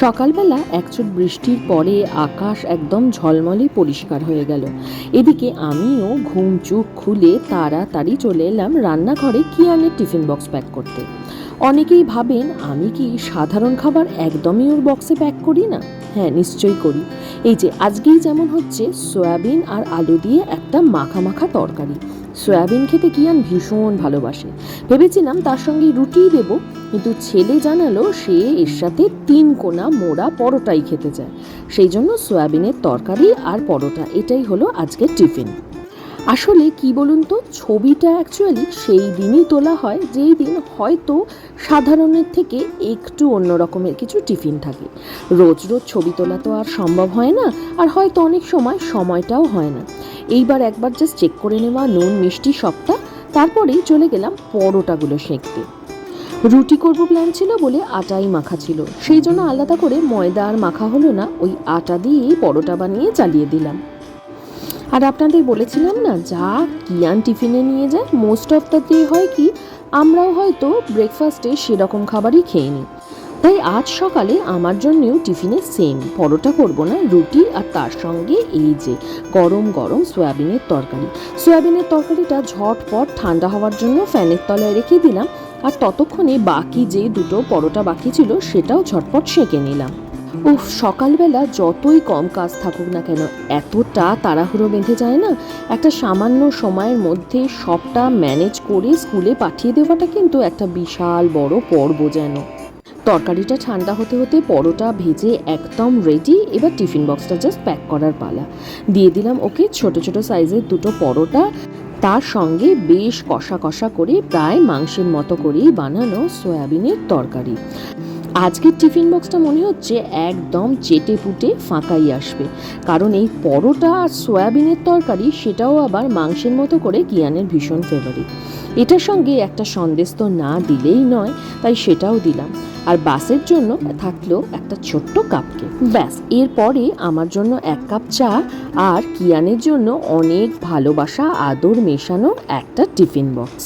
সকালবেলা একচুট বৃষ্টির পরে আকাশ একদম ঝলমলে পরিষ্কার হয়ে গেল। এদিকে আমিও ঘুম চোখ খুলে তাড়াতাড়ি চলে এলাম রান্নাঘরে কিয়ানের টিফিন বক্স প্যাক করতে। অনেকেই ভাবেন আমি কি সাধারণ খাবার একদমই ওর বক্সে প্যাক করি না। হ্যাঁ, নিশ্চয়ই করি। এই যে আজকেই যেমন হচ্ছে সয়াবিন আর আলু দিয়ে একটা মাখা মাখা তরকারি। সয়াবিন খেতে কিয়ান ভীষণ ভালোবাসে। ভেবেছিলাম তার সঙ্গে রুটিই দেবো, কিন্তু ছেলে জানালো সে এর সাথে 3 কোনা মোড়া পরোটাই খেতে চায়। সেই জন্য সয়াবিনের তরকারি আর পরোটা এটাই হলো আজকের টিফিন। আসলে কি বলুন তো, ছবিটা অ্যাকচুয়ালি সেই দিনই তোলা হয় যেই দিন হয়তো সাধারণের থেকে একটু অন্য রকমের কিছু টিফিন থাকে। রোজ রোজ ছবি তোলা তো আর সম্ভব হয় না, আর হয়তো অনেক সময় সময়টাও হয় না। এইবার একবার জাস্ট চেক করে নেওয়া, নুন মিষ্টি সবটা, তারপরেই চলে গেলাম পরোটাগুলো সেঁকতে। রুটি করবো প্ল্যান ছিল বলে আটাই মাখা ছিল, সেই জন্য আলাদা করে ময়দা আর মাখা হলো না, ওই আটা দিয়েই পরোটা বানিয়ে চালিয়ে দিলাম। আর আপনাদের বলেছিলাম না, যা কিয়ান টিফিনে নিয়ে যায় মোস্ট অফ দ্য ডে হয় কি আমরাও হয়তো ব্রেকফাস্টে সেরকম খাবারই খেয়ে নিই। তাই আজ সকালে আমার জন্যেও টিফিনে সেম পরোটা করব না, রুটি আর তার সঙ্গে এই যে গরম গরম সয়াবিনের তরকারি। সয়াবিনের তরকারিটা ঝটপট ঠান্ডা হওয়ার জন্য ফ্যানের তলায় রেখে দিলাম, আর ততক্ষণে বাকি যে দুটো পরোটা বাকি ছিল সেটাও ঝটপট সেঁকে নিলাম। উফ, সকালবেলা যতই কম কাজ থাকুক না কেন এতটা তাড়াহুড়ো বেঁধে যায় না, একটা সামান্য সময়ের মধ্যে সবটা ম্যানেজ করে স্কুলে পাঠিয়ে দেওয়াটা কিন্তু একটা বিশাল বড় পর্ব যেন। তরকারিটা ঠান্ডা হতে হতে পরোটা ভেজে একদম রেডি। এবার টিফিন বক্সটা জাস্ট প্যাক করার পালা। দিয়ে দিলাম ওকে ছোট ছোট সাইজের দুটো পরোটা, তার সঙ্গে বেশ কষা কষা করে প্রায় মাংসের মতো করেই বানানো সয়াবিনের তরকারি। আজকের টিফিন বক্সটা মনে হচ্ছে একদম চেটে পুটে ফাঁকাই আসবে, কারণ এই পরোটা আর সয়াবিনের তরকারি সেটাও আবার মাংসের মতো করে কিয়ানের ভীষণ ফেভারিট। এটার সঙ্গে একটা সন্দেশ তো না দিলেই নয়, তাই সেটাও দিলাম। আর বাসের জন্য থাকলো একটা ছোট্ট কাপকেক। ব্যাস, এরপরে আমার জন্য 1 কাপ চা আর কিয়ানের জন্য অনেক ভালোবাসা আদর মেশানো একটা টিফিন বক্স।